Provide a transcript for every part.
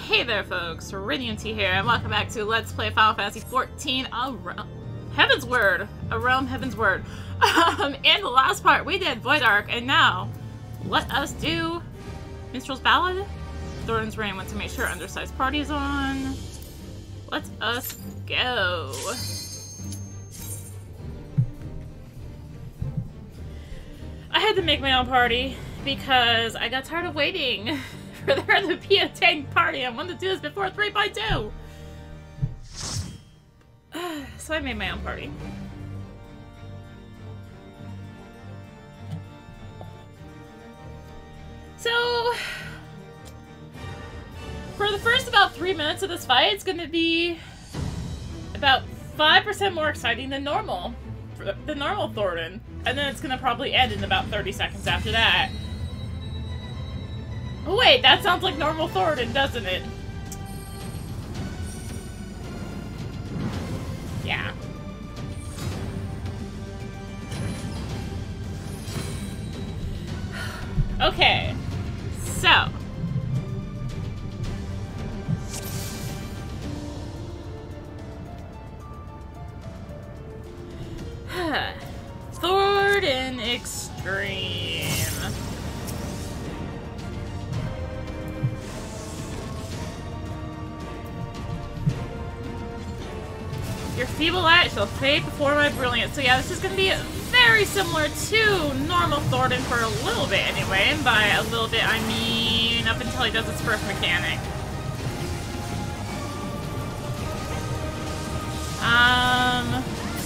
Hey there folks, rinimt here, and welcome back to Let's Play Final Fantasy XIV Heavensward! A Realm Heavensward. In the last part, we did Void Ark, and now, let us do Minstrel's Ballad? Thorin's Reign. Want to make sure undersized party is on. Let us go. I had to make my own party, because I got tired of waiting for there to be a tank party. I wanted to do this before 3x2. So I made my own party. So for the first about 3 minutes of this fight, it's going to be about 5% more exciting than normal. The normal Thorin. And then it's going to probably end in about 30 seconds after that. Oh wait, that sounds like normal Thorin, doesn't it? Yeah. Okay, so. Thorin Extreme. Your feeble light shall fade before my brilliance. So yeah, this is going to be very similar to normal Thorin for a little bit anyway. And by a little bit, I mean up until he does his first mechanic.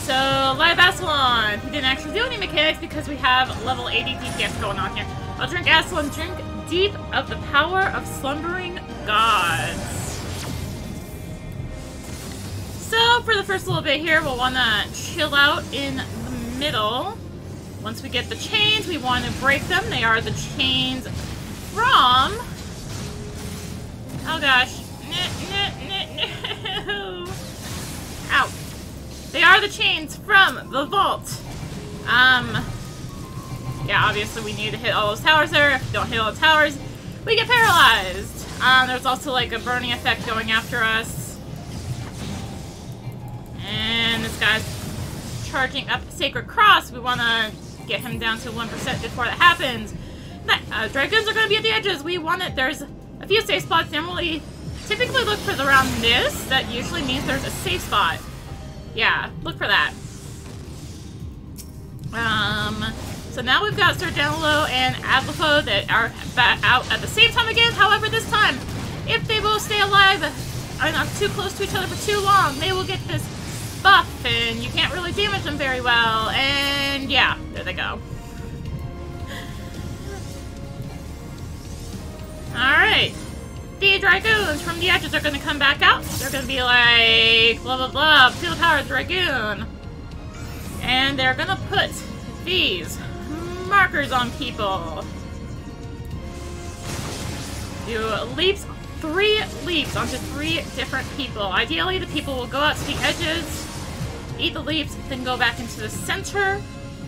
So, Live Aslan. He didn't actually do any mechanics because we have level 80 DPS going on here. I'll drink Aslan, drink deep of the power of slumbering gods. So, for the first little bit here, we'll want to chill out in the middle. Once we get the chains, we want to break them. They are the chains from... Oh gosh. No. Ow. They are the chains from the vault. Yeah, obviously we need to hit all those towers there. If we don't hit all the towers, we get paralyzed. There's also like a burning effect going after us. And this guy's charging up the Sacred Cross. We want to get him down to 1% before that happens. Dragons are going to be at the edges. We want it. There's a few safe spots. Typically look for around this. That usually means there's a safe spot. Yeah, look for that. So now we've got Sir Danilo and Adlafo that are out at the same time again. However, this time, if they both stay alive and not too close to each other for too long, they will get this buff, and you can't really damage them very well. And yeah, there they go. Alright. The Dragoons from the edges are going to come back out. They're going to be like, blah, blah, blah, feel the power of Dragoon. And they're going to put these markers on people. Do leaps, 3 leaps onto 3 different people. Ideally, the people will go out to the edges, eat the leaps, then go back into the center.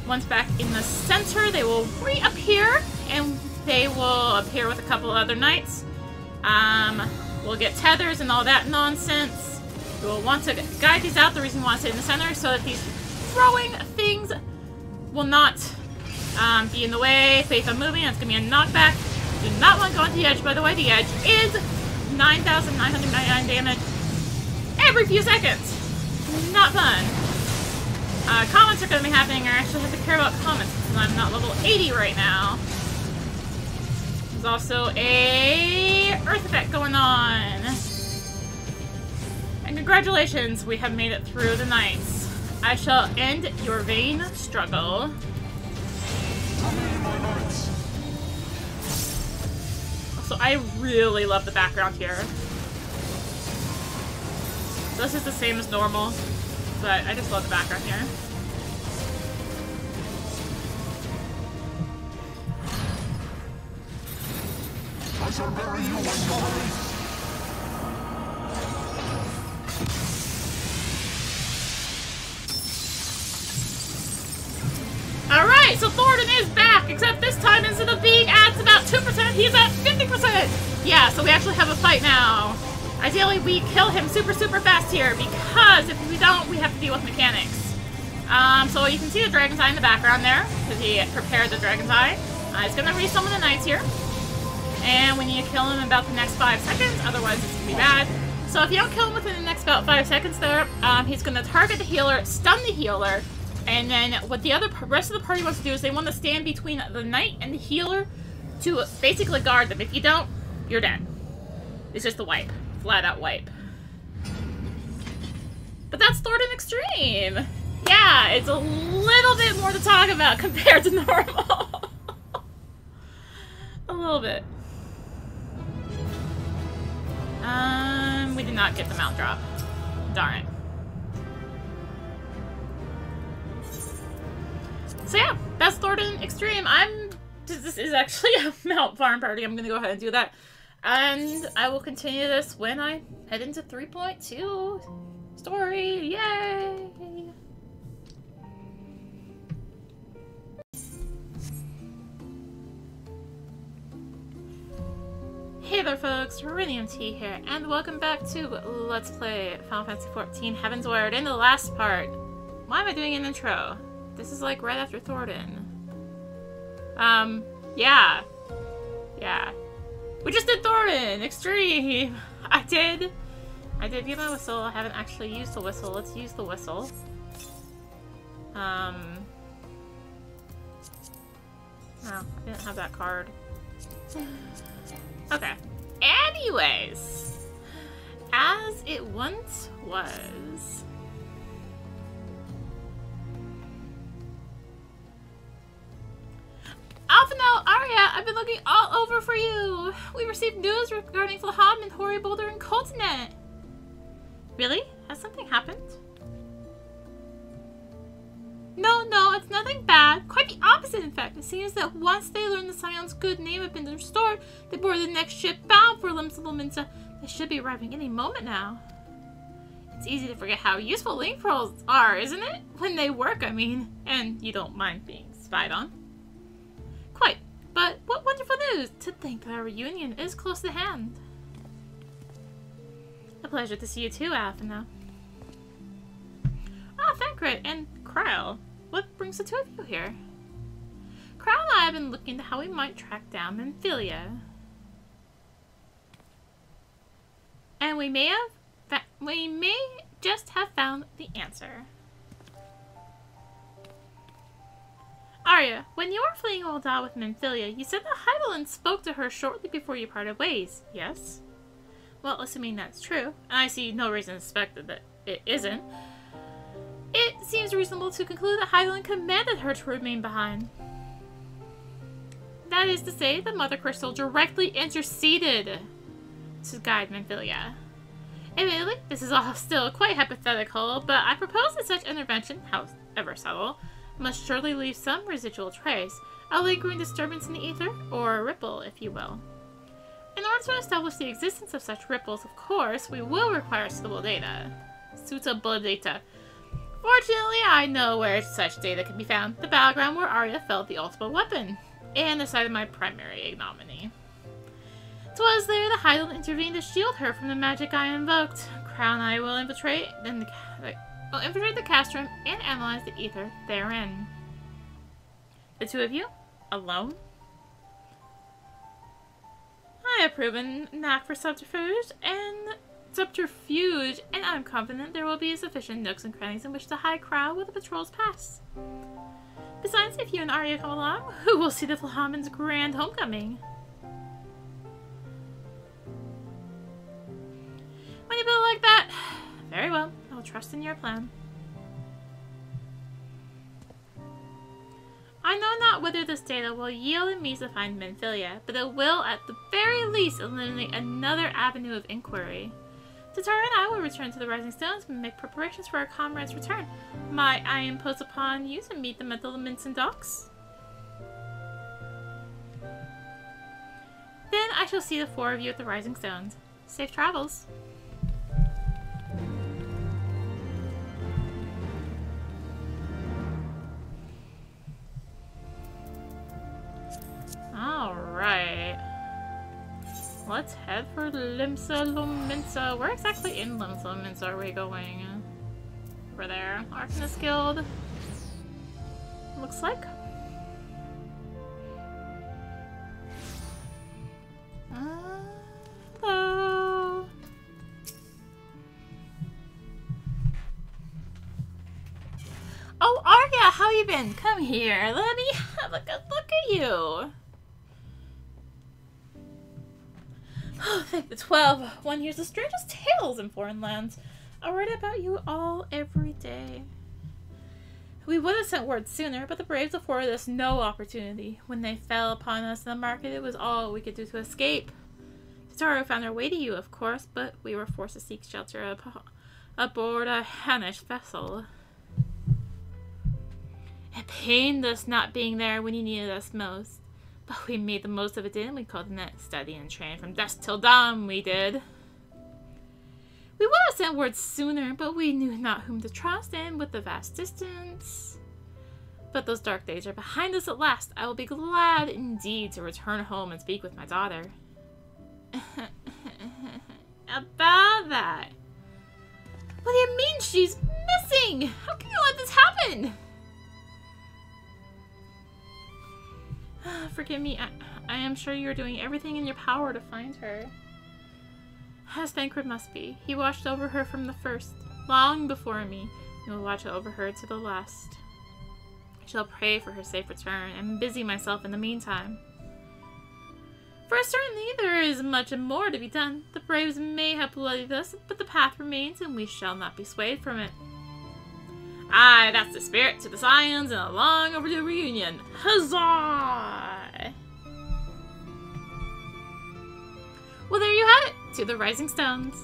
Once back in the center, they will reappear, and they will appear with a couple other knights. We'll get tethers and all that nonsense. We'll want to guide these out. The reason we want to sit in the center so that these throwing things will not be in the way. Faith on moving. It's going to be a knockback. Do not want to go onto the edge, by the way. The edge is 9,999 damage every few seconds. Not fun. Comments are going to be happening. I actually have to care about comments because I'm not level 80 right now. There's also a earth effect going on. And congratulations, we have made it through the nights. I shall end your vain struggle. Also, I really love the background here. This is the same as normal, but I just love the background here. I shall bury you in glory. Alright, so Thorin is back, except this time instead of being at about 2%, he's at 50%! Yeah, so we actually have a fight now. Ideally, we kill him super fast here, because if we don't, we have to deal with mechanics. So you can see the Dragon's Eye in the background there, because he prepared the Dragon's Eye. He's gonna resummon the Knights here. And we need to kill him in about the next 5 seconds, otherwise it's gonna be bad. So if you don't kill him within the next about 5 seconds there, he's gonna target the healer, stun the healer, and then what the rest of the party wants to do is they want to stand between the Knight and the healer to basically guard them. If you don't, you're dead. It's just a wipe. Flat out wipe. But that's Thornton Extreme! Yeah, it's a little bit more to talk about compared to normal. A little bit. We did not get the mount drop. Darn it. So yeah, that's Thornton Extreme. This is actually a mount farm party. I'm gonna go ahead and do that. And I will continue this when I head into 3.2 story. Yay! Hey there folks, rinimt here, and welcome back to Let's Play Final Fantasy XIV Heavensward. In the last part, why am I doing an intro? This is like right after Thornton. Yeah. We just did Thornton Extreme! I did get my whistle. I haven't actually used the whistle. Let's use the whistle. No, I didn't have that card. Okay. Anyways, as it once was. Alphino, Arya, I've been looking all over for you. We received news regarding Flaham and Hori Boulder and Continent. Really? Has something happened? No, it's nothing bad. Quite the opposite, in fact. It seems that once they learned the Scion's good name had been restored, they boarded the next ship bound for Limsa. They should be arriving any moment now. It's easy to forget how useful link pearls are, isn't it? When they work, I mean. And you don't mind being spied on. Quite. But what wonderful news! To think that our reunion is close to hand. A pleasure to see you too, Alphino. Ah, Thancred and Kryle. What brings the two of you here? Kryle and I have been looking into how we might track down Memphilia. And we may just have found the answer. Arya, when you were fleeing Ul'dah with Memphilia, you said that Hydaelyn spoke to her shortly before you parted ways, yes? Well, assuming that's true, and I see no reason to suspect that it isn't, it seems reasonable to conclude that Hydaelyn commanded her to remain behind. That is to say, the Mother Crystal directly interceded to guide Memphilia. Admittedly, this is all still quite hypothetical, but I propose that such intervention, however subtle, must surely leave some residual trace, a lingering disturbance in the ether, or a ripple, if you will. In order to establish the existence of such ripples, of course, we will require suitable data. Fortunately, I know where such data can be found. The battleground where Arya felt the ultimate weapon, and the site of my primary ignominy. 'Twas there that Hydaelyn intervened to shield her from the magic I invoked. Kryle and I will infiltrate the castrum and analyze the ether therein. The two of you? Alone? I have proven knack for subterfuge, and I'm confident there will be sufficient nooks and crannies in which to hide Kryle where the patrols pass. Besides, if you and Arya come along, who will see the Flahaman's grand homecoming? When you build like that, very well, I'll trust in your plan. I know not whether this data will yield a means to find Memphilia, but it will at the very least eliminate another avenue of inquiry. Tatara and I will return to the Rising Stones and make preparations for our comrade's return. Might I impose upon you to meet them at the Limsa docks? Then I shall see the four of you at the Rising Stones. Safe travels. let's head for Limsa Lominsa. Where exactly in Limsa Lominsa are we going? Over there. Arcanist Guild. Looks like. Hello. Oh, Arya, how you been? Come here. Let me have a good look at you. Oh, thank the 12. One hears the strangest tales in foreign lands. I read about you all every day. We would have sent word sooner, but the braves afforded us no opportunity. When they fell upon us in the market, it was all we could do to escape. Tataru found our way to you, of course, but we were forced to seek shelter aboard a Hanish vessel. It pained us not being there when you needed us most. But we made the most of it, didn't we? Called net study and train from dusk till dawn, we did. We would have sent word sooner, but we knew not whom to trust, and with the vast distance. But those dark days are behind us at last. I will be glad indeed to return home and speak with my daughter. About that. What do you mean she's missing? How can you let this happen? Forgive me, I am sure you are doing everything in your power to find her. As Thancred must be. He watched over her from the first, long before me. He will watch over her to the last. I shall pray for her safe return, and busy myself in the meantime. For certainly there is much more to be done. The braves may have bloodied us, but the path remains, and we shall not be swayed from it. Aye, that's the spirit. To the Scions and a long overdue reunion. Huzzah! Well, there you have it. To the Rising Stones.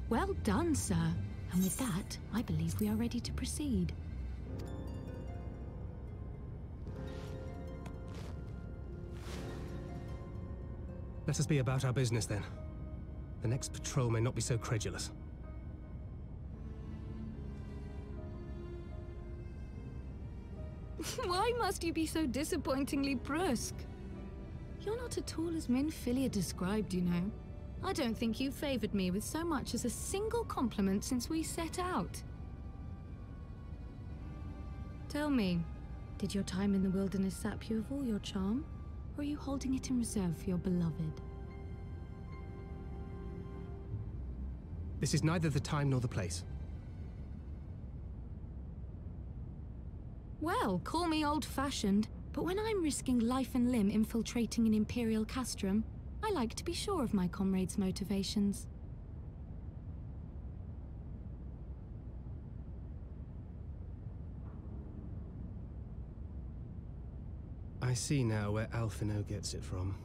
Well done, sir. And with that, I believe we are ready to proceed. Let us be about our business, then. The next patrol may not be so credulous. Why must you be so disappointingly brusque? You're not at all as Minfilia described, you know. I don't think you've favored me with so much as a single compliment since we set out. Tell me, did your time in the wilderness sap you of all your charm? Or are you holding it in reserve for your beloved? This is neither the time nor the place. Well, call me old-fashioned, but when I'm risking life and limb infiltrating an Imperial castrum, I like to be sure of my comrades' motivations. I see now where Alphino gets it from.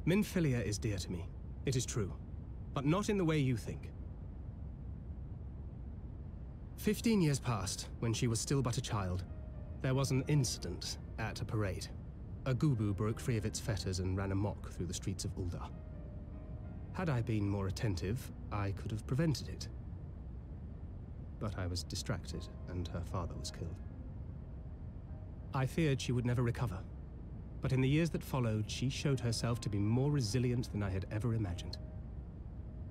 Minfilia is dear to me. It is true. But not in the way you think. 15 years passed, when she was still but a child. There was an incident at a parade. A gubu broke free of its fetters and ran amok through the streets of Ul'dah. Had I been more attentive, I could have prevented it. But I was distracted, and her father was killed. I feared she would never recover. But in the years that followed, she showed herself to be more resilient than I had ever imagined.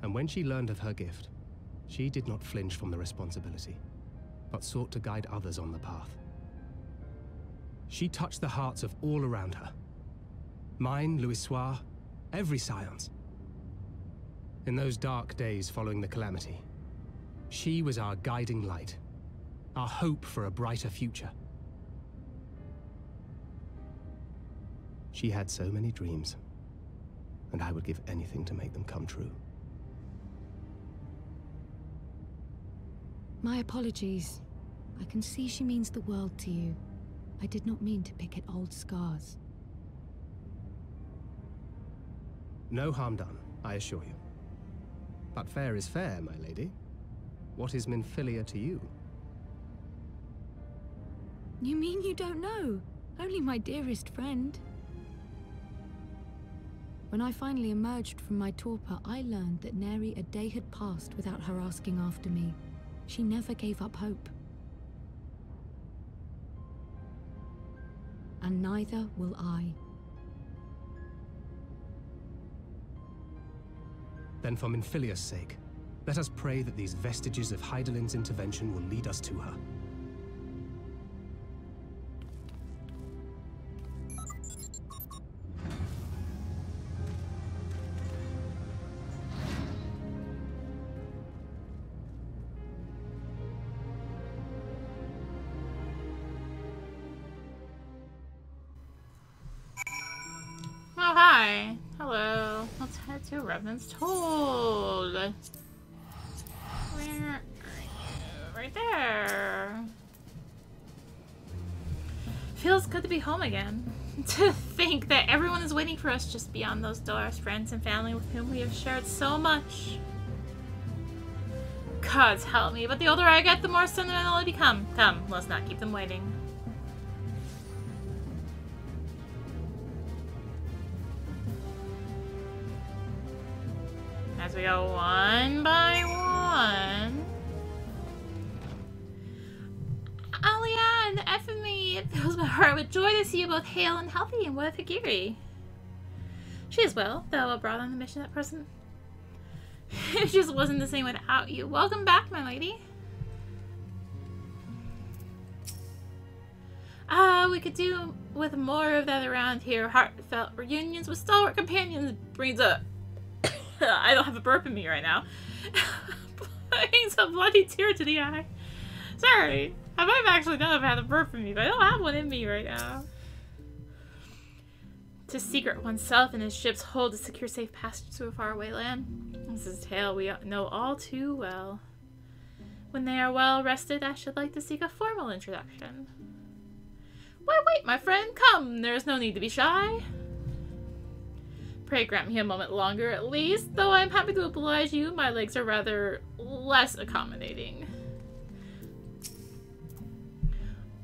And when she learned of her gift, she did not flinch from the responsibility, but sought to guide others on the path. She touched the hearts of all around her. Mine, Louisoix, every Scion's. In those dark days following the calamity, she was our guiding light, our hope for a brighter future. She had so many dreams, and I would give anything to make them come true. My apologies. I can see she means the world to you. I did not mean to pick at old scars. No harm done, I assure you. But fair is fair, my lady. What is Minfilia to you? You mean you don't know? Only my dearest friend. When I finally emerged from my torpor, I learned that nary a day had passed without her asking after me. She never gave up hope. And neither will I. Then for Minfilia's sake, let us pray that these vestiges of Hydaelyn's intervention will lead us to her. Oh, hi. Hello. Let's head to Revenant's Told. Where are you? Right there. Feels good to be home again. To think that everyone is waiting for us just beyond those doors, friends and family with whom we have shared so much. Gods help me, but the older I get, the more sentimental I become. Come, let's not keep them waiting. As we go one by one. Alian, F of me, it fills my heart with joy to see you both hale and healthy and with Higiri. She is well, though abroad on the mission at present. It just wasn't the same without you. Welcome back, my lady. We could do with more of that around here. Heartfelt reunions with stalwart companions brings a... I don't have a burp in me right now. Brings a bloody tear to the eye. Sorry. I might have actually not have had a burp in me, but I don't have one in me right now. To secret oneself in his ship's hold to secure safe passage to a faraway land. This is a tale we know all too well. When they are well rested, I should like to seek a formal introduction. Wait, my friend, come. There is no need to be shy. Pray grant me a moment longer at least, though I am happy to oblige you. My legs are rather less accommodating.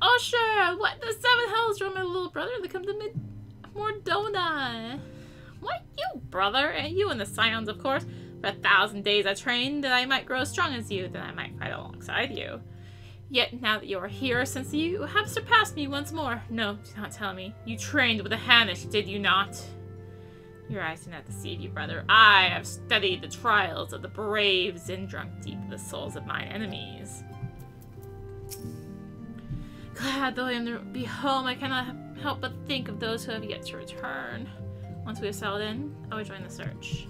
Oh sure, what the seven hells draw my little brother to come to Mordona? What, you brother? And you and the scions, of course. For 1,000 days I trained that I might grow strong as you, that I might fight alongside you. Yet now that you are here, since you have surpassed me once more. No, do not tell me. You trained with a Hanish, did you not? Your eyes do not deceive you, brother. I have studied the trials of the braves and drunk deep of the souls of mine enemies. Glad though I am to be home, I cannot help but think of those who have yet to return. Once we have settled in, I will join the search.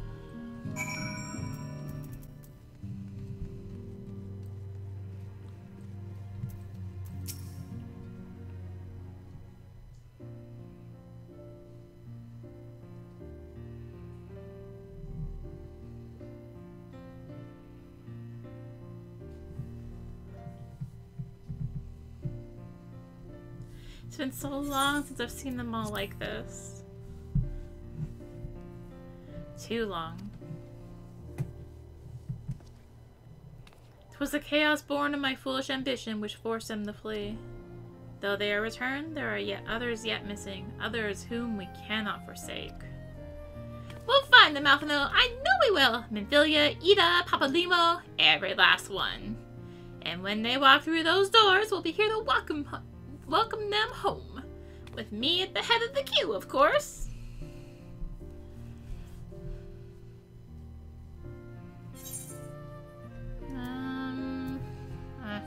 It's been so long since I've seen them all like this. Too long. 'Twas the chaos born of my foolish ambition which forced them to flee. Though they are returned, there are yet others yet missing, others whom we cannot forsake. We'll find them, Alphino. I know we will. Minfilia, Ida, Papalimo, every last one. And when they walk through those doors, we'll be here to welcome them home. With me at the head of the queue, of course.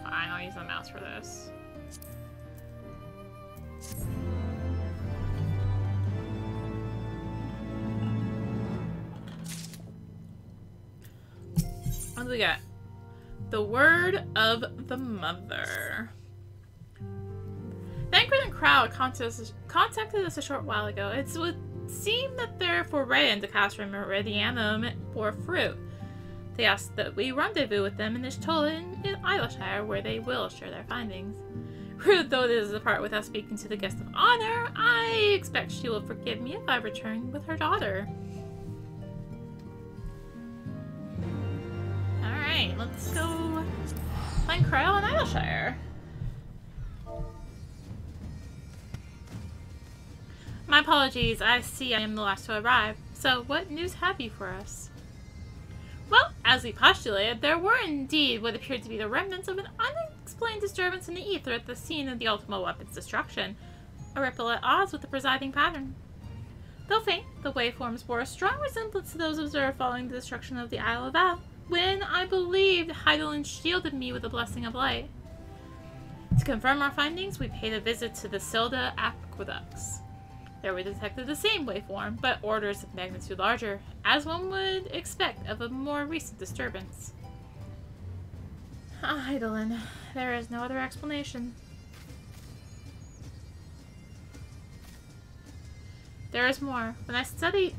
Fine, I'll use the mouse for this. What do we got? The word of the mother. Thancred and Crowd contacted us a short while ago. It would seem that their foray into Castrum Meridianum bore fruit. They ask that we rendezvous with them in Ishtola in Isleshire, where they will share their findings. Rude though it is to part without speaking to the guest of honor, I expect she will forgive me if I return with her daughter. Alright, let's go find Cryle in Isleshire. My apologies, I see I am the last to arrive. So, what news have you for us? Well, as we postulated, there were indeed what appeared to be the remnants of an unexplained disturbance in the ether at the scene of the Ultima weapon's destruction, a ripple at odds with the presiding pattern. Though faint, the waveforms bore a strong resemblance to those observed following the destruction of the Isle of Val, when I believed Heidelin shielded me with a blessing of light. To confirm our findings, we paid a visit to the Silda aqueducts. There we detected the same waveform, but orders of magnitude larger, as one would expect of a more recent disturbance. Ah, Heidelin, there is no other explanation. There is more. When I studied...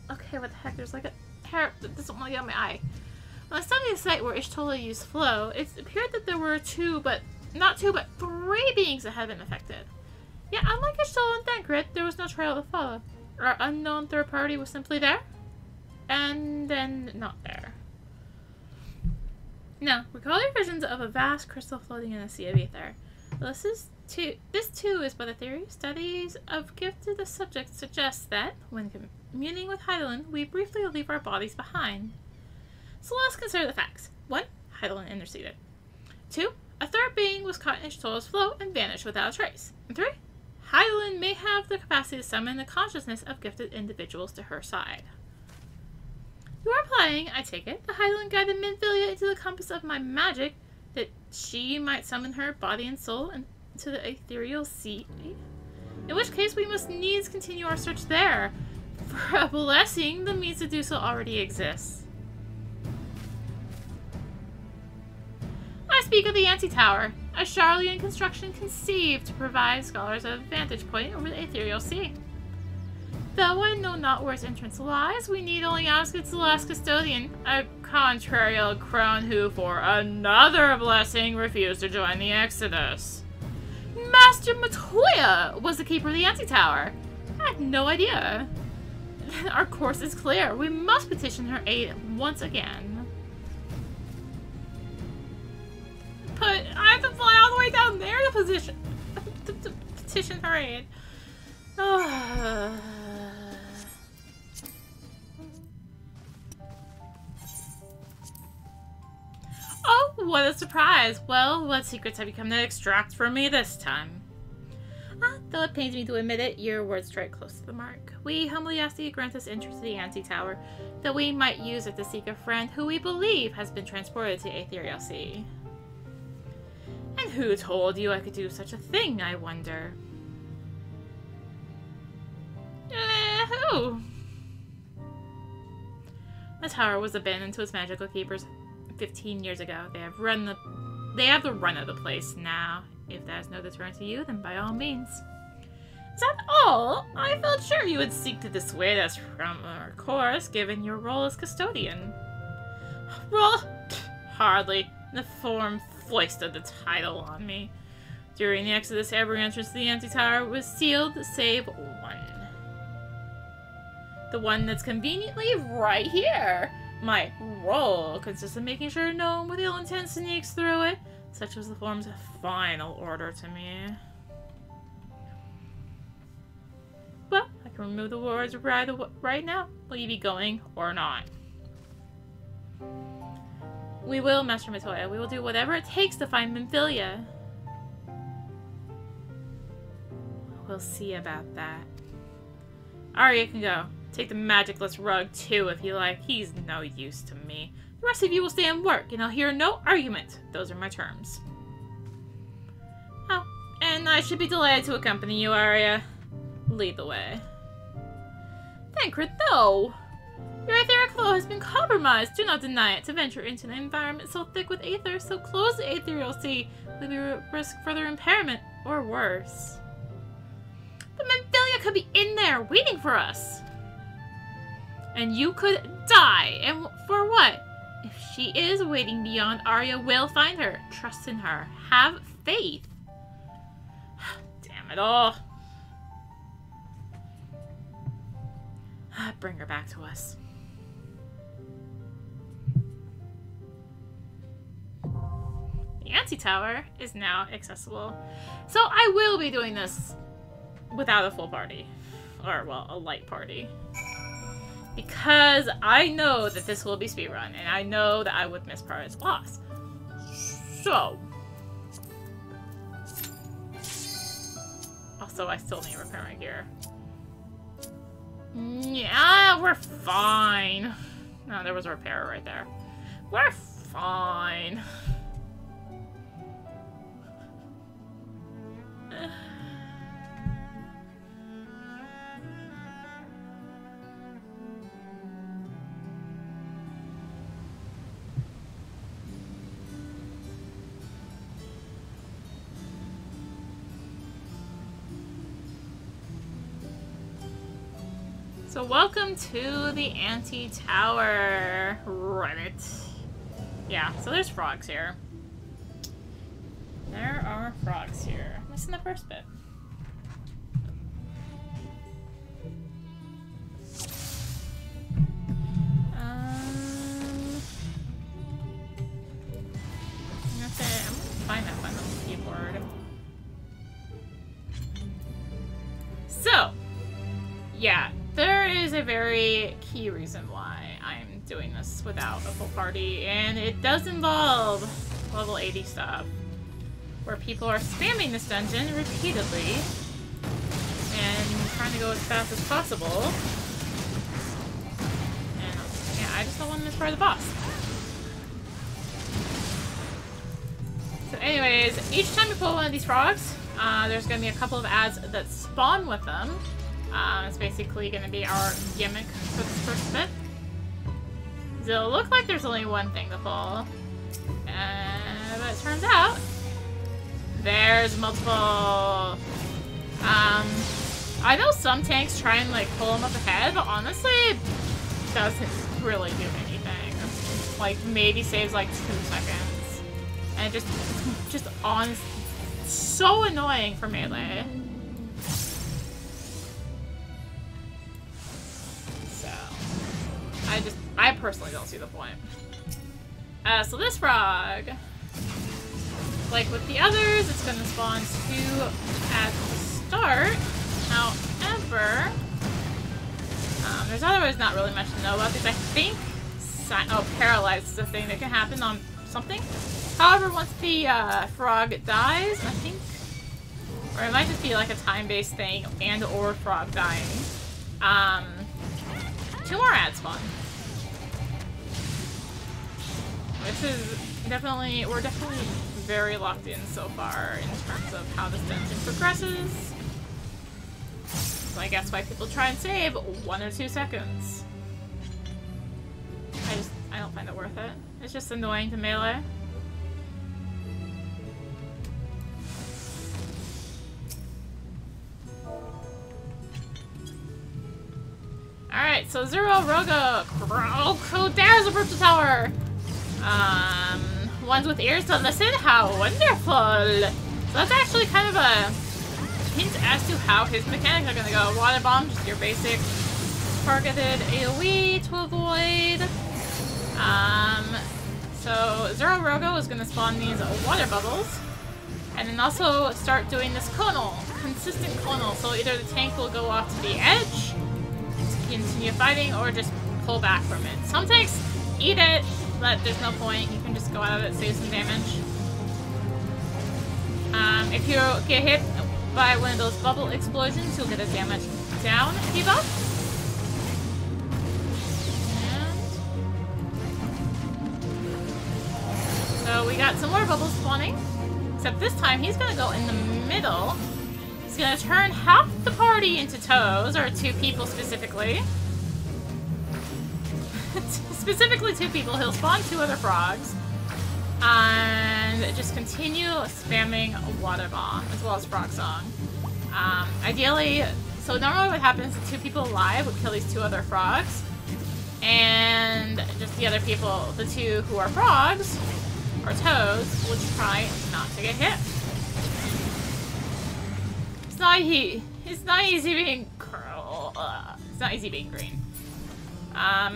Okay, what the heck? There's like a hair that doesn't want to get on my eye. When I studied the site where Ishtola used flow, it appeared that there were not two, but three beings that had been affected. Yet, unlike Ishtola and Thancred, there was no trail to follow. Our unknown third party was simply there, and then not there. Now, recall your visions of a vast crystal floating in a sea of ether. This too is but a theory. Studies of gifted subjects suggest that, when communing with Heidelin, we briefly leave our bodies behind. So let's consider the facts. 1. Heidelin interceded. 2. A third being was caught in Ishtola's flow and vanished without a trace. And 3. Heidelin may have the capacity to summon the consciousness of gifted individuals to her side. You are implying, I take it, that Heidelin guided Minfilia into the compass of my magic, that she might summon her body and soul into the ethereal sea? In which case we must needs continue our search there. For a blessing, the means to do so already exists. I speak of the Antitower, a Charlian construction conceived to provide scholars a vantage point over the ethereal sea. Though I know not where its entrance lies, we need only ask its last custodian, a contrary old crone who, for another blessing, refused to join the Exodus. Master Matoya was the keeper of the Antitower. I had no idea. Our course is clear. We must petition her aid once again. But I have to fly all the way down there to petition her aid. Oh, what a surprise. Well, what secrets have you come to extract from me this time? Though it pains me to admit it, your words strike close to the mark. We humbly ask that you grant us entry to the Antitower, that we might use it to seek a friend who we believe has been transported to Ethereal Sea. And who told you I could do such a thing, I wonder? Who? The tower was abandoned to its magical keepers 15 years ago. They have the run of the place now. If that is no deterrent to you, then by all means. Is that all? I felt sure you would seek to dissuade us from our course, given your role as custodian. Role? Hardly. The form foisted the title on me. During the Exodus, every entrance to the Antitower was sealed, save one. The one that's conveniently right here. My role consists of making sure no one with ill intent sneaks through it. Such was the form's final order to me. Well, I can remove the words right now. Will you be going or not? We will, Master Matoya. We will do whatever it takes to find Minfilia. We'll see about that. Arya can go. Take the magicless rug, too, if you like. He's no use to me. The rest of you will stay and work, and I'll hear no argument. Those are my terms. Oh, and I should be delighted to accompany you, Arya. Lead the way. Thancred, no! Your etheric flow has been compromised. Do not deny it. To venture into an environment so thick with aether, so close to ethereal sea, would be risk further impairment, or worse. But Minfilia could be in there, waiting for us. And you could die. And for what? If She is waiting beyond. Arya will find her. Trust in her. Have faith. Damn it all. Bring her back to us. The Antitower is now accessible. So I will be doing this without a full party. Or, well, a light party. Because I know that this will be speedrun, and I know that I would miss Paradise Lost. So. Also, I still need to repair my gear. Yeah, we're fine. No, there was a repair right there. We're fine. So welcome to the Antitower, Reddit. Yeah, so there's frogs here. There are frogs here. I'm missing the first bit. I'm gonna find that button on the keyboard. So, yeah. There is a very key reason why I'm doing this without a full party, and it does involve level 80 stuff, where people are spamming this dungeon repeatedly, and trying to go as fast as possible. And yeah, I just don't want to miss part of the boss. So anyways, each time you pull one of these frogs, there's going to be a couple of ads that spawn with them. It's basically going to be our gimmick for this first bit. It'll look like there's only one thing to pull. But it turns out there's multiple. I know some tanks try and like pull them up ahead, but honestly it doesn't really do anything. Like maybe saves like 2 seconds. And it just honestly so annoying for melee. I personally don't see the point. So this frog, like with the others, it's going to spawn 2 at the start. However, there's otherwise not really much to know about these. I think, paralyzed is a thing that can happen on something. However, once the frog dies, I think, or it might just be like a time-based thing and or frog dying. 2 more ads spawn. This is definitely, we're definitely very locked in so far in terms of how this dungeon progresses. So I guess why people try and save 1 or 2 seconds. I don't find it worth it. It's just annoying to melee. Alright, so Zero Roga. Oh, there's a Purple Tower! Ones with ears to listen? How wonderful! So that's actually kind of a hint as to how his mechanics are gonna go. Water Bomb, just your basic targeted AoE to avoid. So Zero Rogo is gonna spawn these water bubbles. And then also start doing this conal, consistent conal. So either the tank will go off to the edge, continue fighting, or just pull back from it. Some tanks eat it, but there's no point. You can just go out of it, save some damage. If you get hit by one of those bubble explosions, you'll get a damage down debuff. And so we got some more bubbles spawning. Except this time he's gonna go in the middle. He's gonna turn half the party into toes, or 2 people specifically. Specifically 2 people. He'll spawn 2 other frogs. And just continue spamming Water Bomb, as well as Frog Song. Ideally, so normally what happens is 2 people alive would kill these 2 other frogs. And just the other people, the two who are frogs, or toads, will try not to get hit. It's not easy being curl. It's not easy being green.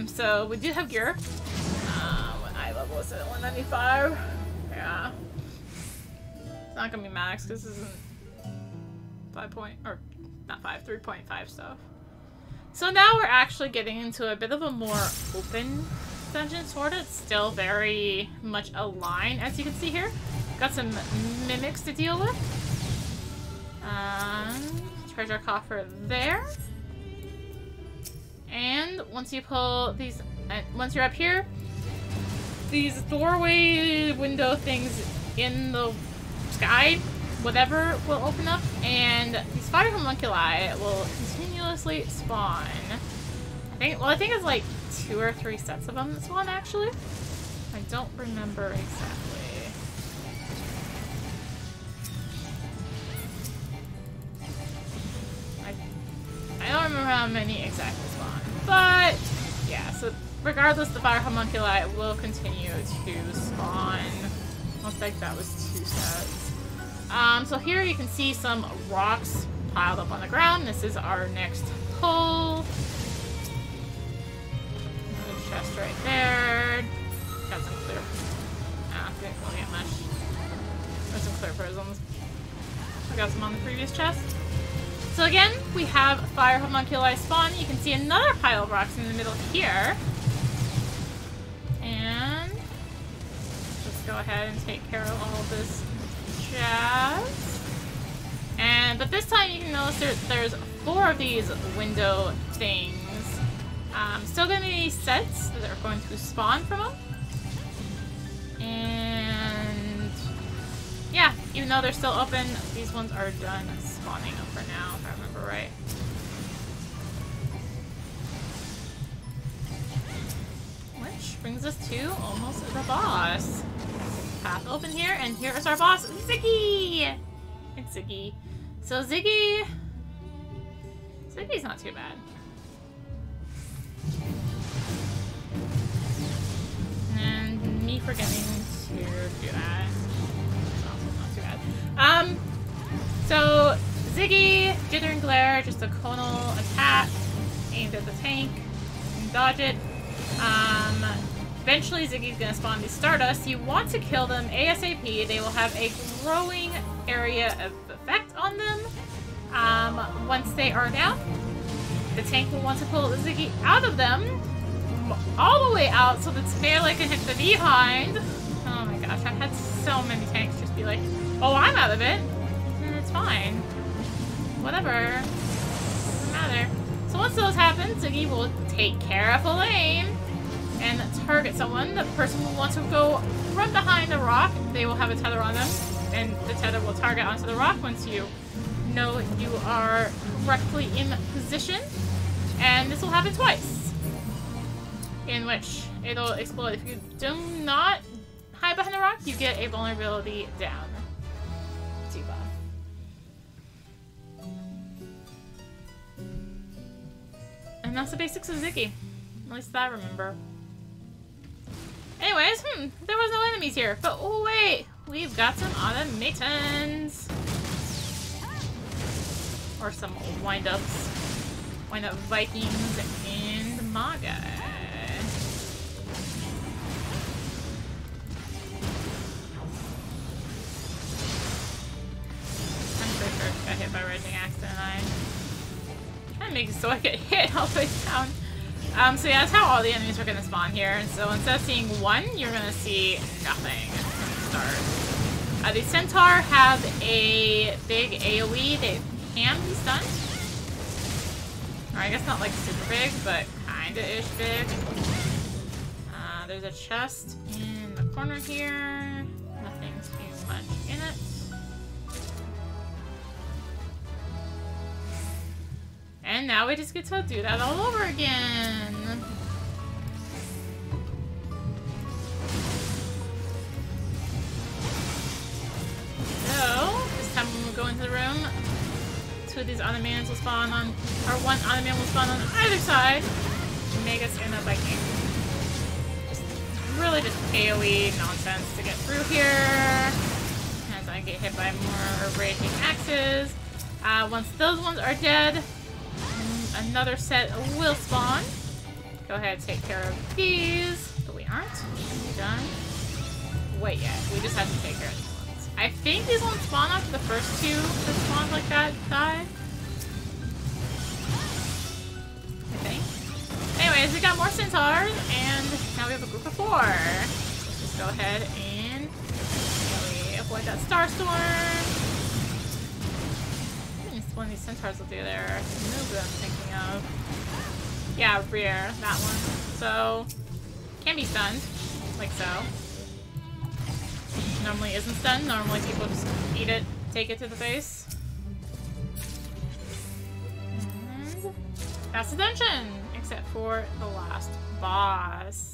So we do have gear. What eye level is it? 195? Yeah. It's not gonna be max because this isn't 3.5 stuff. So now we're actually getting into a bit of a more open dungeon, sort of. It's still very much a line, as you can see here. Got some mimics to deal with. Treasure coffer there. And once you pull these, once you're up here, these doorway window things in the sky, whatever, will open up, and these fire homunculi will continuously spawn. I think it's like 2 or 3 sets of them that spawn, actually. I don't remember exactly. I don't remember how many exactly spawn, but yeah, so regardless, the fire homunculi will continue to spawn. Looks like that was 2 sets. So here you can see some rocks piled up on the ground. This is our next pull. Another chest right there. Got some clear. Didn't really get much. There's some clear prisms. I got some on the previous chest. So again, we have fire homunculi spawn. You can see another pile of rocks in the middle here. And let's go ahead and take care of all of this jazz. But this time you can notice there's 4 of these window things. Still gonna be sets that are going to spawn from them. And yeah, even though they're still open, these ones are done spawning up for now, if I remember right. Which brings us to almost the boss. Path open here, and here is our boss, Ziggy! It's Ziggy. So Ziggy's not too bad. And me forgetting to do that. Also not too bad. So Ziggy, Jitter and Glare, just a conal attack aimed at the tank. You can dodge it. Eventually Ziggy's gonna spawn these Stardust. You want to kill them ASAP. They will have a growing area of effect on them. Once they are down, the tank will want to pull Ziggy out of them, all the way out, so that Spayla can hit the behind. Oh my gosh, I've had so many tanks just be like, oh, I'm out of it. It's fine. Whatever. Doesn't matter. So once those happen, Ziggy will take careful aim and target someone. The person will want to go run behind the rock. They will have a tether on them, and the tether will target onto the rock once you know you are correctly in position. And this will happen twice, in which it'll explode. If you do not hide behind the rock, you get a vulnerability down. Debuff. And that's the basics of Ziggy. At least that I remember. Anyways, there was no enemies here. But oh wait, we've got some automatons. Or some wind-ups. Wind-up Vikings and Maga. I'm pretty sure I got hit by a Raging Axe, didn't I? Trying to make it so I get hit all the way down. So yeah, that's how all the enemies are going to spawn here. And so instead of seeing 1, you're going to see nothing from the start. The Centaur have a big AoE. They can be stunned. Or I guess not like super big, but kinda-ish big. There's a chest in the corner here. Nothing's too much in it. And now we just get to do that all over again. So, this time when we go into the room, 2 of these automatons will spawn on, or 1 automaton will spawn on either side. Magus and a Viking. Just really just AoE nonsense to get through here. As I get hit by more raging axes. Once those ones are dead, another set will spawn. Go ahead, take care of these. But we aren't. Done. Wait yet. We just have to take care of these ones. I think these ones spawn after the first two that spawned like that die. I think. Anyways, we got more centaurs, and now we have a group of 4. Let's just go ahead and avoid that starstorm. One of these centaurs will do their move that I'm thinking of. Yeah, rear, that one. So, can be stunned, like so. Normally isn't stunned, normally people just eat it, take it to the face. And that's the dungeon, except for the last boss.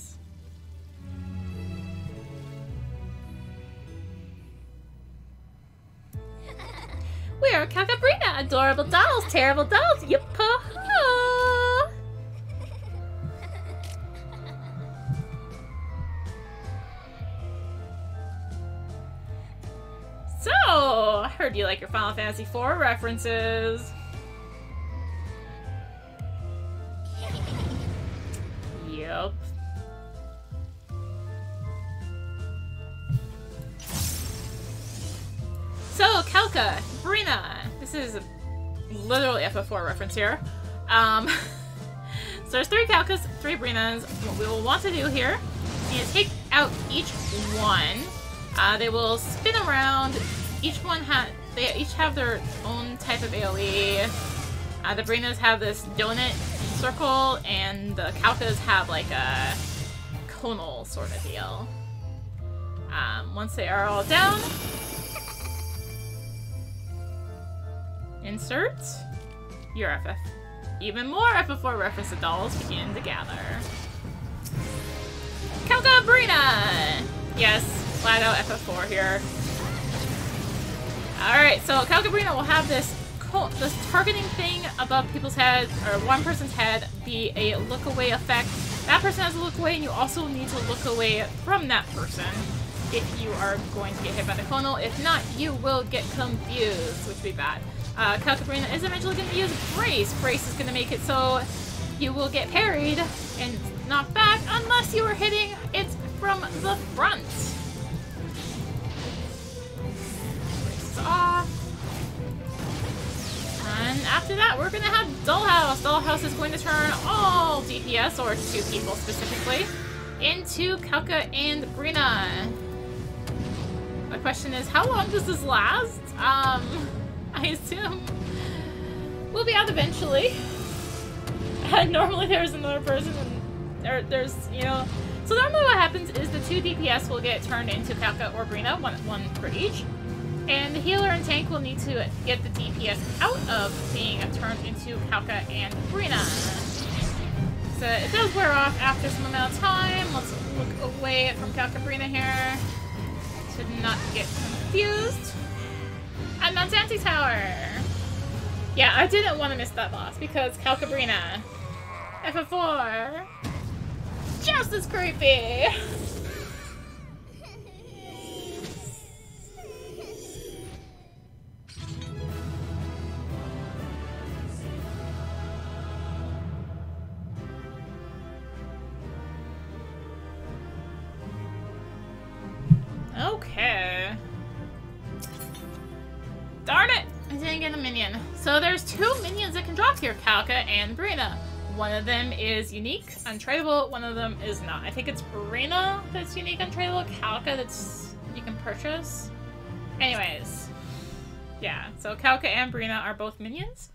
We are Cacabrina, adorable dolls, terrible dolls, yip-ho-ho! So, I heard you like your Final Fantasy IV references. Yep. So, Kalka, Brina. This is literally FF4 reference here. So there's 3 Kalkas, 3 Brinas. What we will want to do here is take out each one. They will spin around. They each have their own type of AoE. The Brinas have this donut circle, and the Kalkas have like a conal sort of deal. Once they are all down, insert your FF. Even more FF4 reference dolls begin to gather. Calcabrina! Yes, flat out FF4 here. Alright, so Calcabrina will have this targeting thing above people's heads, or one person's head, be a look away effect. That person has a look away, and you also need to look away from that person if you are going to get hit by the conal. If not, you will get confused, which would be bad. Calcabrina is eventually going to use Brace. Brace is going to make it so you will get parried and knocked back unless you are hitting it from the front. Brace is off. And after that, we're going to have Dollhouse. Dollhouse is going to turn all DPS, or 2 people specifically, into Kalka and Brina. The question is, how long does this last? I assume we'll be out eventually. Normally there's another person, and there's, you know... So normally what happens is the 2 DPS will get turned into Kalka or Brina, one for each. And the healer and tank will need to get the DPS out of being turned into Kalka and Brina. So it does wear off after some amount of time. Let's look away from Calcabrina here to not get confused. And that's Antitower. Yeah, I didn't want to miss that boss because Calcabrina, FF4, just as creepy. Okay. Darn it! I didn't get a minion. So there's 2 minions that can drop here, Kalka and Brina. One of them is unique, untradeable. One of them is not. I think it's Brina that's unique, untradeable. Kalka that's you can purchase. Anyways. Yeah, so Kalka and Brina are both minions.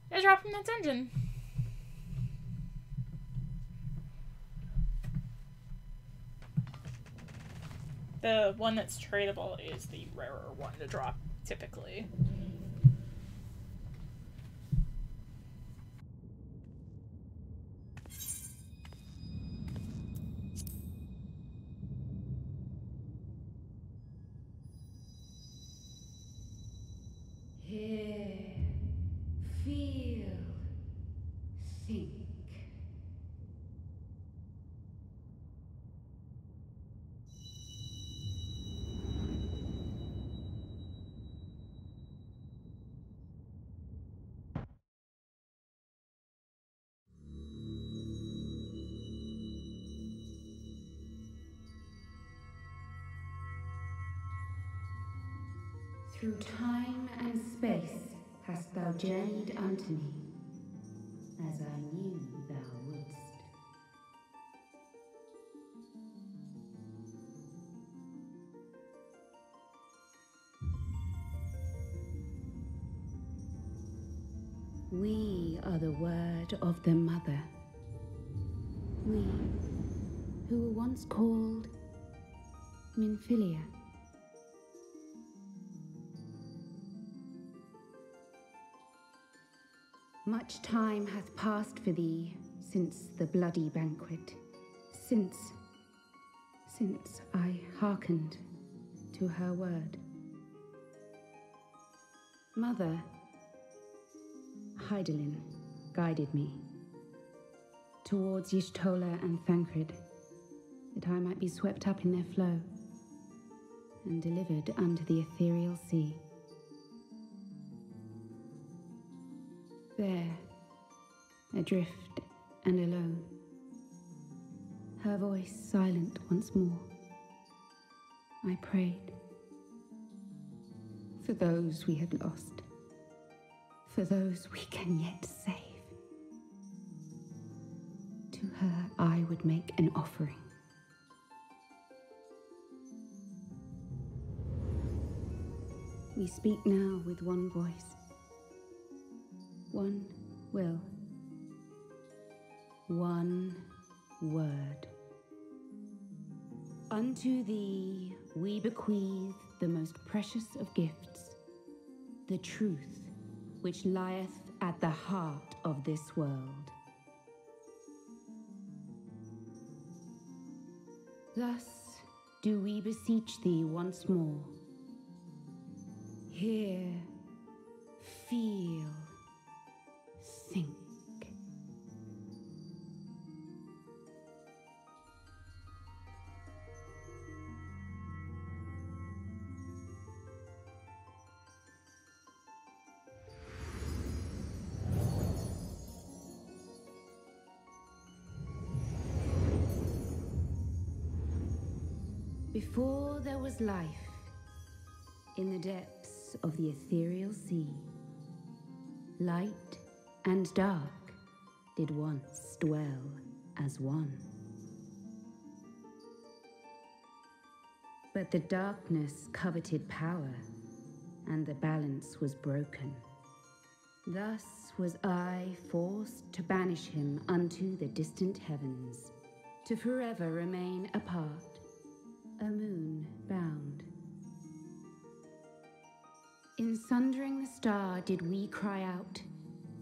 They drop from that dungeon. The one that's tradable is the rarer one to drop, typically. Hear, feel, think. Through time and space hast thou journeyed unto me, as I knew thou wouldst. We are the word of the Mother. We, who were once called Minfilia. Much time hath passed for thee since the bloody banquet, since I hearkened to her word. Mother, Hydaelyn guided me towards Y'shtola and Thancred, that I might be swept up in their flow and delivered unto the ethereal sea. There, adrift and alone, her voice silent once more, I prayed for those we had lost, for those we can yet save. To her I would make an offering. We speak now with one voice, one will, one word. Unto thee we bequeath the most precious of gifts, the truth which lieth at the heart of this world. Thus do we beseech thee once more. Hear, feel, think. Before there was life, in the depths of the ethereal sea, light and dark did once dwell as one. But the darkness coveted power, and the balance was broken. Thus was I forced to banish him unto the distant heavens, to forever remain apart, a moon bound. In sundering the star did we cry out,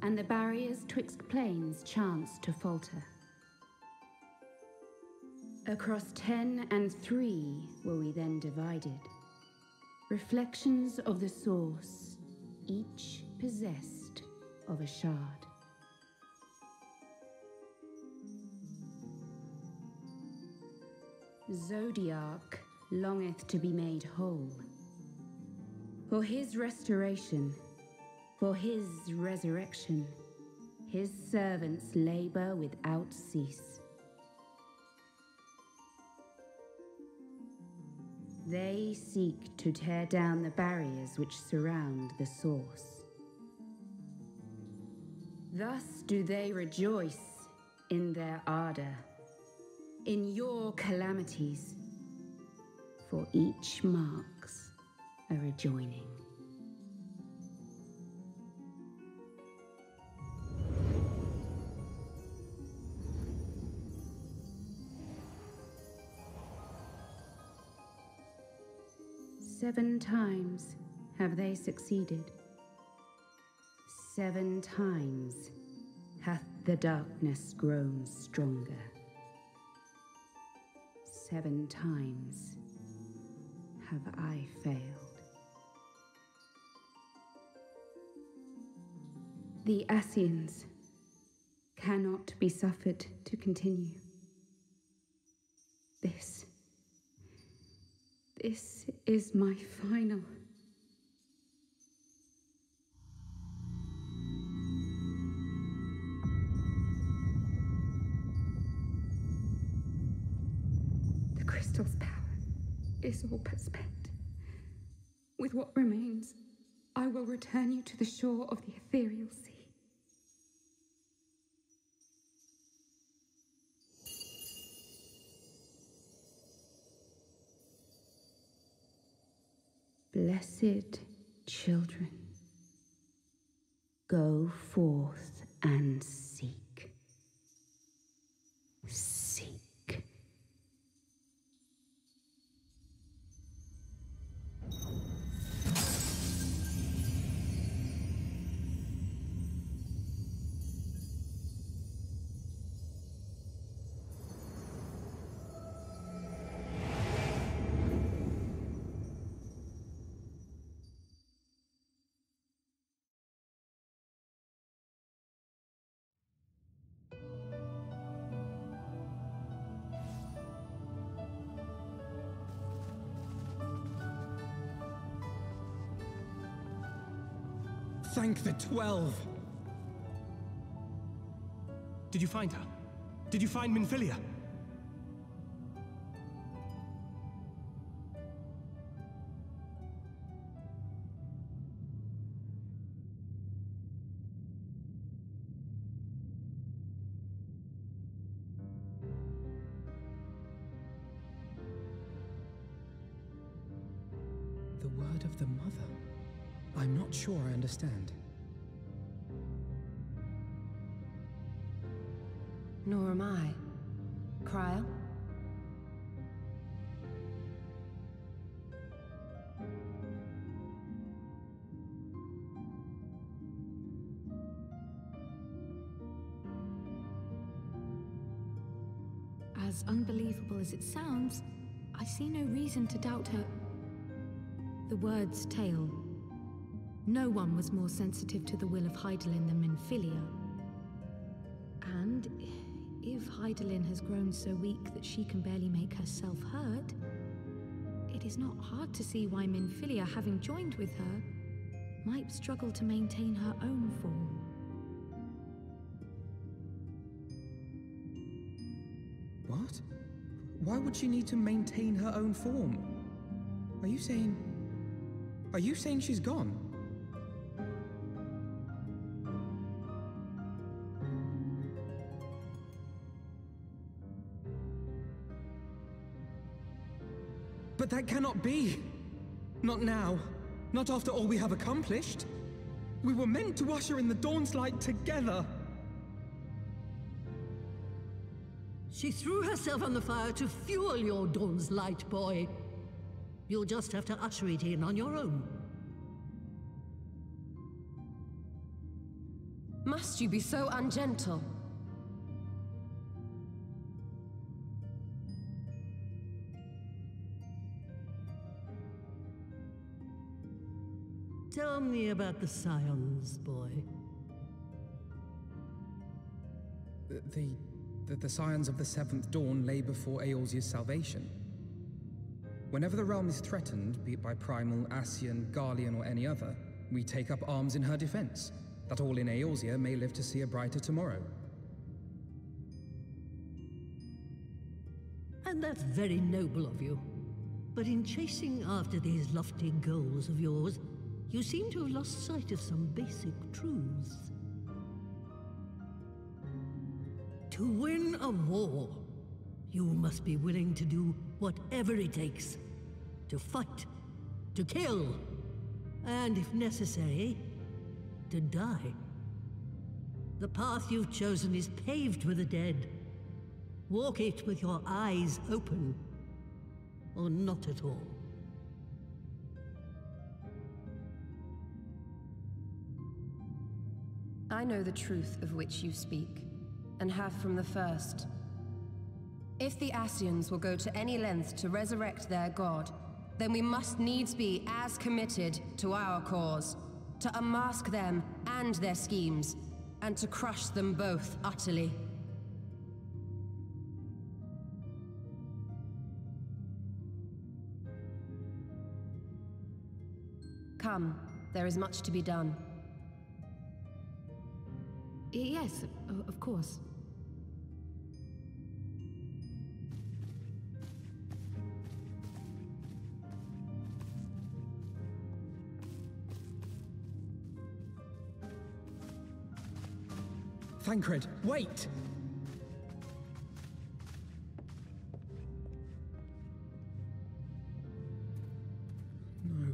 and the barriers twixt planes chanced to falter. Across 10 and 3 were we then divided, reflections of the source, each possessed of a shard. Zodiac longeth to be made whole. For his restoration, for his resurrection, his servants labor without cease. They seek to tear down the barriers which surround the source. Thus do they rejoice in their ardor, in your calamities, for each marks a rejoining. Seven times have they succeeded. 7 times hath the darkness grown stronger. 7 times have I failed. The Ascians cannot be suffered to continue. This is my final. The crystal's power is all but spent. with what remains, I will return you to the shore of the ethereal sea. Blessed children, go forth and seek. Seek. Thank the 12! Did you find her? Did you find Minfilia? The word of the Mother. I'm not sure I understand. Nor am I. Cryle? As unbelievable as it sounds, I see no reason to doubt her. The word's tale. No one was more sensitive to the will of Hydaelyn than Minfilia. And if Hydaelyn has grown so weak that she can barely make herself heard, it is not hard to see why Minfilia, having joined with her, might struggle to maintain her own form. What? Why would she need to maintain her own form? Are you saying she's gone? But that cannot be! Not now. Not after all we have accomplished. We were meant to usher in the dawn's light together. She threw herself on the fire to fuel your dawn's light, boy. You'll just have to usher it in on your own. Must you be so ungentle? Tell me about the Scions, boy. The Scions of the Seventh Dawn lay before Eorzea's salvation. Whenever the realm is threatened, be it by Primal, Ascian, Garlean, or any other, we take up arms in her defense, that all in Eorzea may live to see a brighter tomorrow. And that's very noble of you. But in chasing after these lofty goals of yours, you seem to have lost sight of some basic truths. To win a war, you must be willing to do whatever it takes. To fight, to kill, and if necessary, to die. The path you've chosen is paved with the dead. Walk it with your eyes open, or not at all. I know the truth of which you speak, and have from the first. If the Ascians will go to any length to resurrect their god, then we must needs be as committed to our cause, to unmask them and their schemes, and to crush them both utterly. Come, there is much to be done. Yes, of course. Thancred, wait! No.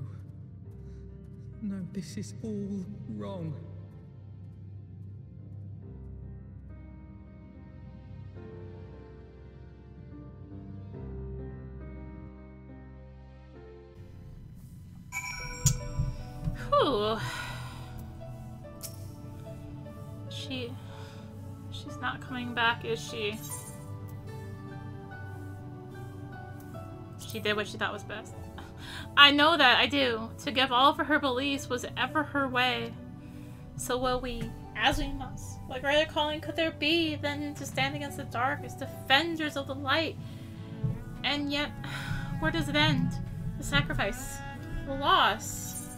No, this is all wrong. Whew. She's not coming back, is she? She did what she thought was best. I know that, I do. To give all for her beliefs was ever her way. So will we, as we must. What greater calling could there be than to stand against the dark as defenders of the light? And yet, where does it end? The sacrifice. The loss.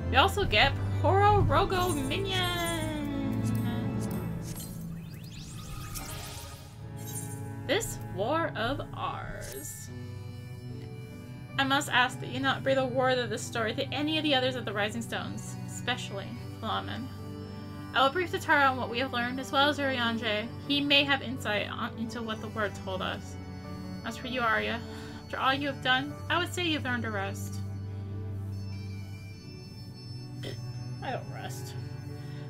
We also get Poro Rogo Minion. This war of ours. I must ask that you not breathe a word of this story to any of the others of the Rising Stones, especially Flamen. I will brief the Tara on what we have learned, as well as Urianger. He may have insight into what the word told us. As for you, Arya, after all you have done, I would say you've earned a rest. I don't rest.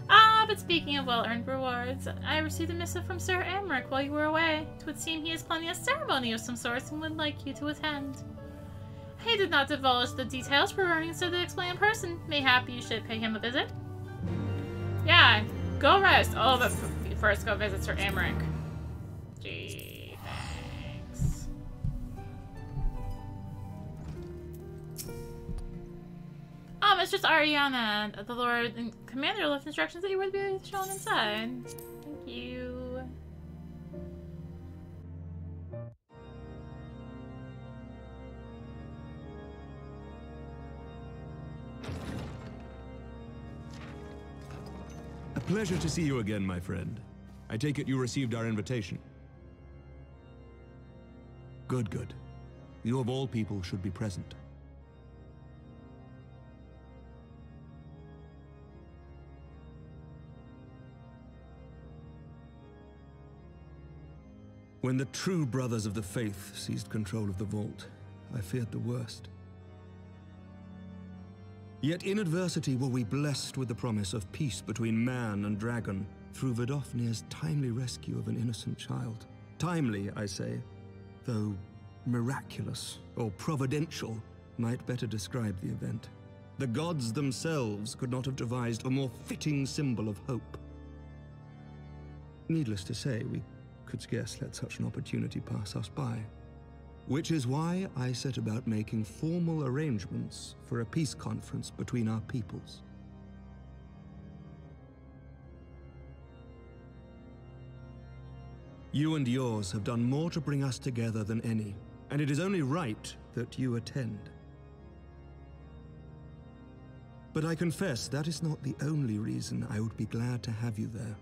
Ah, but speaking of well-earned rewards, I received a missive from Sir Amric while you were away. It would seem he is planning a ceremony of some sort and would like you to attend. He did not divulge the details, preferring instead to explain in person. Mayhap you should pay him a visit. Yeah, go rest. Oh, but first go visit Sir Amric. Gee, thanks. Mistress Ariana, the Lord and Commander left instructions that you would be shown inside. Thank you. A pleasure to see you again, my friend. I take it you received our invitation. Good, good. You of all people should be present. When the true brothers of the faith seized control of the vault, I feared the worst. Yet in adversity were we blessed with the promise of peace between man and dragon through Vidofnir's timely rescue of an innocent child. Timely, I say, though miraculous or providential might better describe the event. The gods themselves could not have devised a more fitting symbol of hope. Needless to say, we could scarce let such an opportunity pass us by. Which is why I set about making formal arrangements for a peace conference between our peoples. You and yours have done more to bring us together than any, and it is only right that you attend. But I confess that is not the only reason I would be glad to have you there.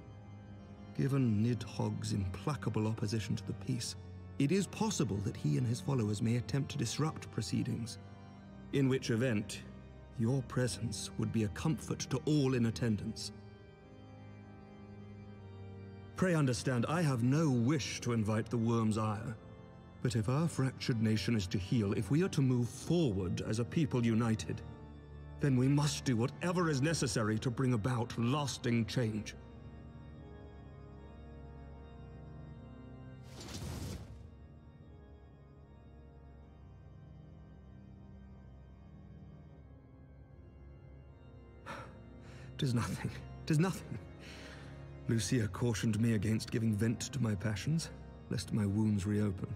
Given Nidhogg's implacable opposition to the peace, it is possible that he and his followers may attempt to disrupt proceedings, in which event your presence would be a comfort to all in attendance. Pray understand, I have no wish to invite the worm's ire, but if our fractured nation is to heal, if we are to move forward as a people united, then we must do whatever is necessary to bring about lasting change. Tis nothing. Tis nothing. Lucia cautioned me against giving vent to my passions, lest my wounds reopen.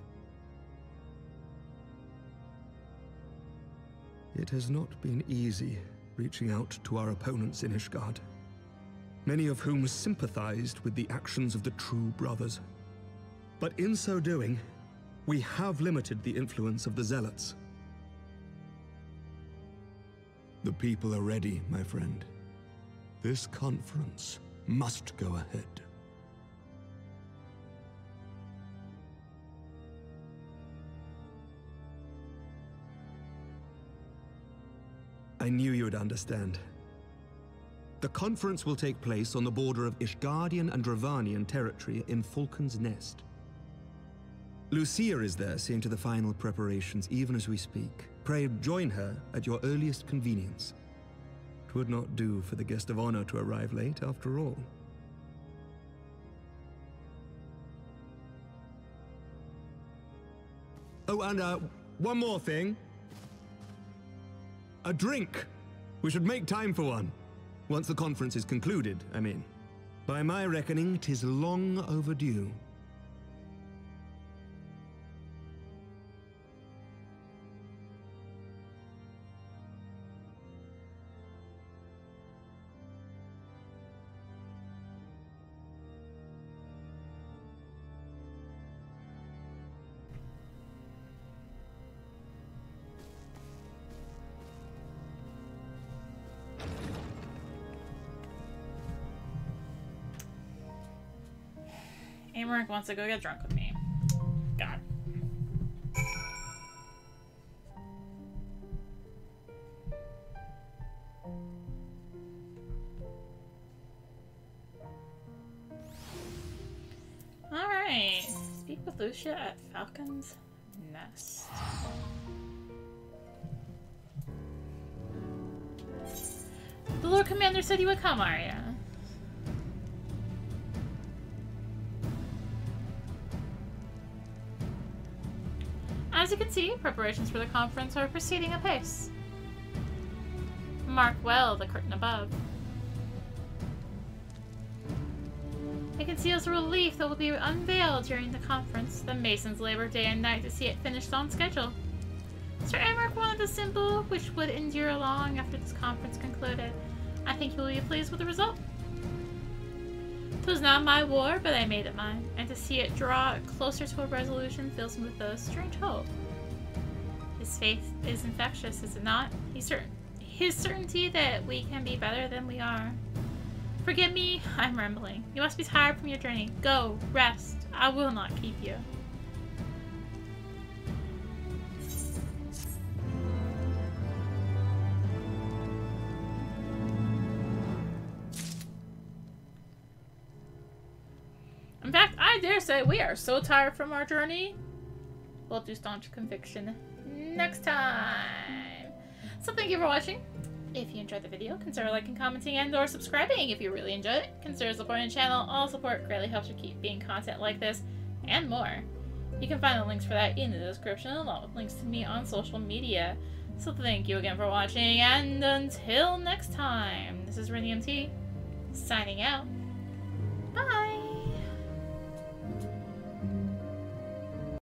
It has not been easy reaching out to our opponents in Ishgard, many of whom sympathized with the actions of the true brothers. But in so doing, we have limited the influence of the zealots. The people are ready, my friend. This conference must go ahead. I knew you would understand. The conference will take place on the border of Ishgardian and Dravanian territory in Falcon's Nest. Lucia is there seeing to the final preparations even as we speak. Pray join her at your earliest convenience. 'Twould not do for the guest of honor to arrive late, after all. Oh, and one more thing. A drink. We should make time for one. Once the conference is concluded, I mean. By my reckoning, 'tis long overdue. Amaric wants to go get drunk with me. God. Alright. Speak with Lucia at Falcon's Nest. The Lord Commander said you would come, Arya. As you can see, preparations for the conference are proceeding apace. Mark well the curtain above. It conceals a relief that will be unveiled during the conference. The Masons labor day and night to see it finished on schedule. Sir Amaric wanted a symbol which would endure long after this conference concluded. I think you will be pleased with the result. 'Twas not my war, but I made it mine, and to see it draw closer to a resolution fills me with a strange hope. His faith is infectious, is it not? His certainty that we can be better than we are. Forgive me, I'm rambling. You must be tired from your journey. Go, rest. I will not keep you. In fact, I dare say we are so tired from our journey. We'll do Staunch Conviction next time. So thank you for watching. If you enjoyed the video, consider liking, commenting, and or subscribing. If you really enjoyed it, consider supporting the channel. All support greatly helps you keep being content like this and more. You can find the links for that in the description, along with links to me on social media. So thank you again for watching, and until next time, this is rinimt, signing out. Bye!